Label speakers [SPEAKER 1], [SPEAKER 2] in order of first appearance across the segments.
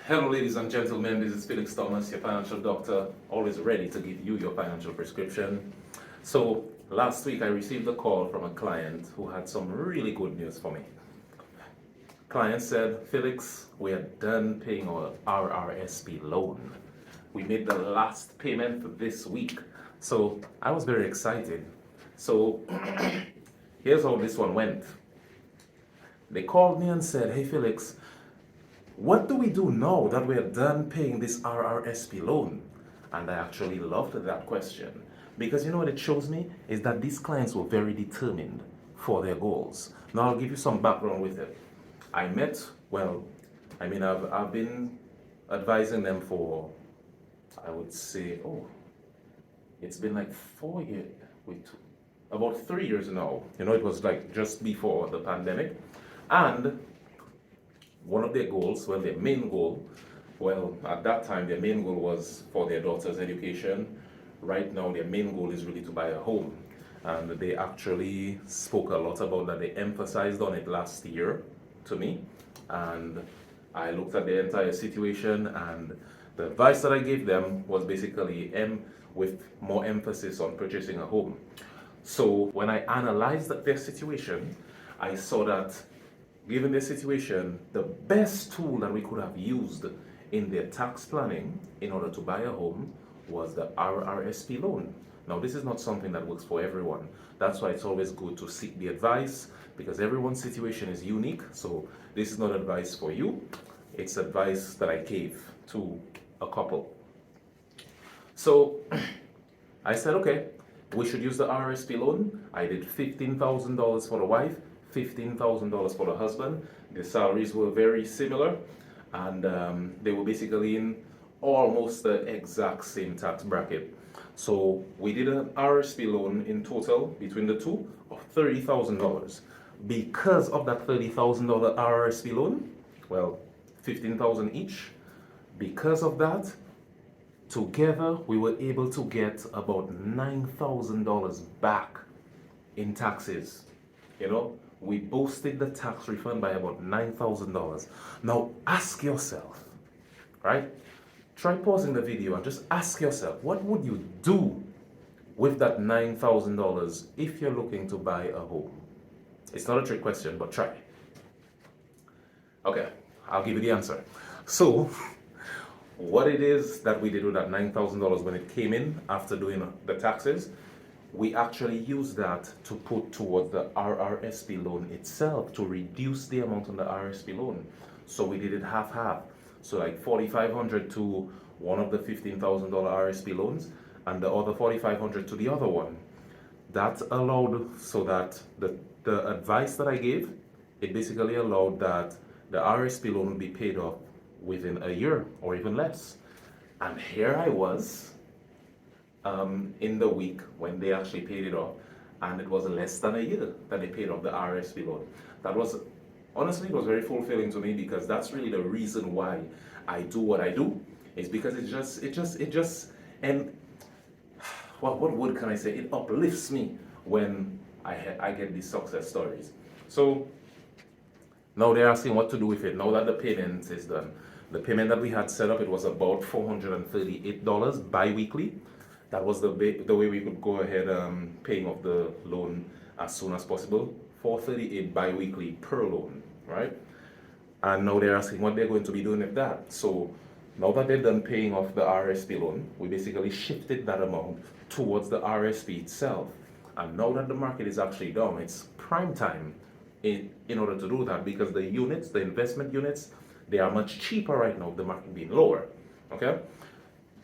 [SPEAKER 1] Hello, ladies and gentlemen. This is Felix Thomas, your financial doctor, always ready to give you your financial prescription. So, last week I received a call from a client who had some really good news for me. Client said, Felix, we are done paying our RRSP loan. We made the last payment for this week. So, I was very excited. So, here's how this one went. They called me and said, hey, Felix, what do we do now that we're done paying this RRSP loan? And I actually loved that question because you know what it shows me is that these clients were very determined for their goals. Now I'll give you some background with it. I've been advising them for, I would say, it's been like 4 years, about 3 years now. You know, it was like just before the pandemic. And one of their goals, their main goal, at that time, their main goal was for their daughter's education. Right now, their main goal is really to buy a home. And they actually spoke a lot about that. They emphasized on it last year to me. And I looked at the entire situation, and the advice that I gave them was basically with more emphasis on purchasing a home. So when I analyzed their situation, I saw that given their situation, the best tool that we could have used in their tax planning in order to buy a home was the RRSP loan. Now, this is not something that works for everyone. That's why it's always good to seek the advice because everyone's situation is unique. So this is not advice for you. It's advice that I gave to a couple. So I said, okay, we should use the RRSP loan. I did $15,000 for the wife, $15,000 for the husband. The salaries were very similar, and they were basically in almost the exact same tax bracket. So we did an RRSP loan in total between the two of $30,000. Because of that $30,000 RRSP loan, $15,000 each. Because of that, together we were able to get about $9,000 back in taxes. You know, we boosted the tax refund by about $9,000. Now ask yourself, right? Try pausing the video and just ask yourself, what would you do with that $9,000 if you're looking to buy a home? It's not a trick question, but try. Okay, I'll give you the answer. So, what it is that we did with that $9,000 when it came in after doing the taxes, we actually used that to put towards the RRSP loan itself to reduce the amount on the RRSP loan. So we did it half-half. So like $4,500 to one of the $15,000 RRSP loans and the other $4,500 to the other one. That allowed so that the advice that I gave, it basically allowed that the RRSP loan would be paid off within a year or even less. And here I was in the week when they actually paid it off, and it was less than a year that they paid off the RRSP loan. That was, honestly, it was very fulfilling to me because that's really the reason why I do what I do, is because and what word can I say? It uplifts me when I get these success stories. So now they're asking what to do with it now that the payment is done. The payment that we had set up, it was about $438 bi-weekly. That was the way we could go ahead paying off the loan as soon as possible. $438 bi-weekly per loan, right? And now they're asking what they're going to be doing with that. So now that they're done paying off the RRSP loan, we basically shifted that amount towards the RRSP itself. And now that the market is actually down, it's prime time in order to do that because the units, the investment units, they are much cheaper right now, the market being lower, okay?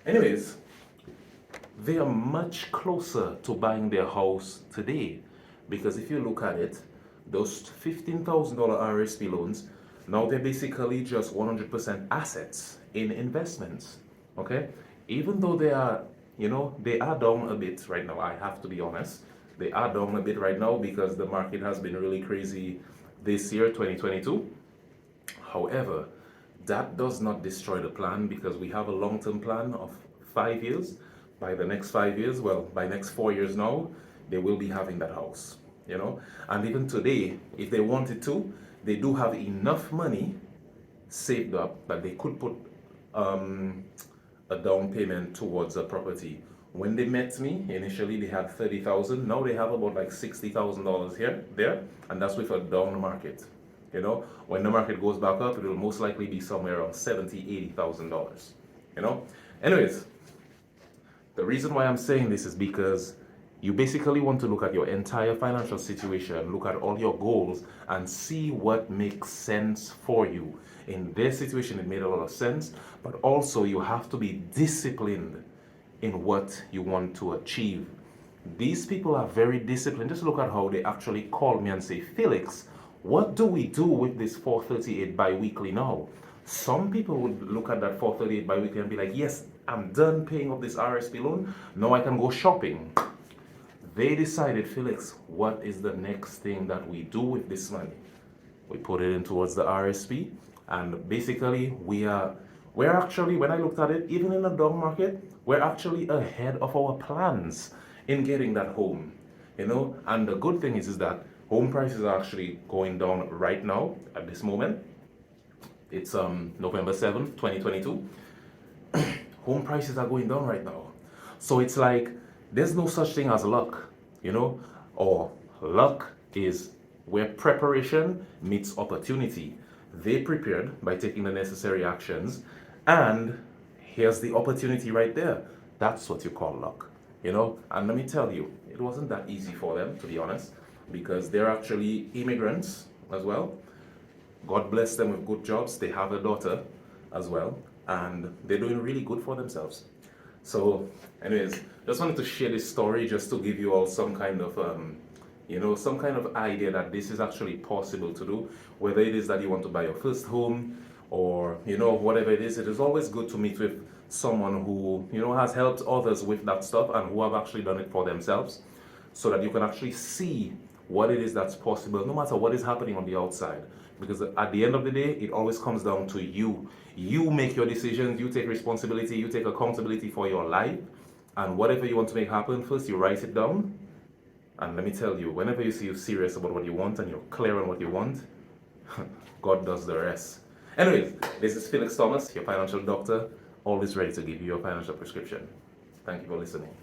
[SPEAKER 1] Anyways, they are much closer to buying their house today because if you look at it, those $15,000 RRSP loans, now they're basically just 100% assets in investments, okay? Even though they are, they are down a bit right now, I have to be honest. They are down a bit right now because the market has been really crazy this year, 2022. However, that does not destroy the plan because we have a long-term plan of 5 years. By the next 5 years, by next 4 years now, they will be having that house, And even today, if they wanted to, they do have enough money saved up that they could put um, a down payment towards a property. When they met me, initially they had 30,000. Now they have about like $60,000 here, there, and that's with a down market. You know, when the market goes back up, it will most likely be somewhere around $70,000, $80,000. You know, anyways, the reason why I'm saying this is because you basically want to look at your entire financial situation, look at all your goals, and see what makes sense for you. In their situation, it made a lot of sense, but also you have to be disciplined in what you want to achieve. These people are very disciplined. Just look at how they actually call me and say, Felix, what do we do with this 438 bi-weekly now? Some people would look at that 438 bi-weekly and be like, yes, I'm done paying off this RRSP loan. Now I can go shopping. They decided, Felix, what is the next thing that we do with this money? We put it in towards the RSP, and basically we're actually, when I looked at it, even in the dog market, we're actually ahead of our plans in getting that home. You know, and the good thing is that home prices are actually going down right now at this moment. It's November 7th, 2022. Home prices are going down right now. So it's like there's no such thing as luck, you know, or luck is where preparation meets opportunity. They prepared by taking the necessary actions, and here's the opportunity right there. That's what you call luck, you know. And let me tell you, it wasn't that easy for them, to be honest, because they're actually immigrants as well. God bless them with good jobs. They have a daughter as well, and they're doing really good for themselves. So, anyways, just wanted to share this story just to give you all some kind of, some kind of idea that this is actually possible to do. Whether it is that you want to buy your first home or, whatever it is always good to meet with someone who, has helped others with that stuff and who have actually done it for themselves so that you can actually see what it is that's possible, no matter what is happening on the outside. Because at the end of the day, it always comes down to you. You make your decisions, you take responsibility, you take accountability for your life, and whatever you want to make happen, first you write it down. And let me tell you, whenever you see you're serious about what you want and you're clear on what you want, God does the rest. Anyways, this is Felix Thomas, your financial doctor, always ready to give you your financial prescription. Thank you for listening.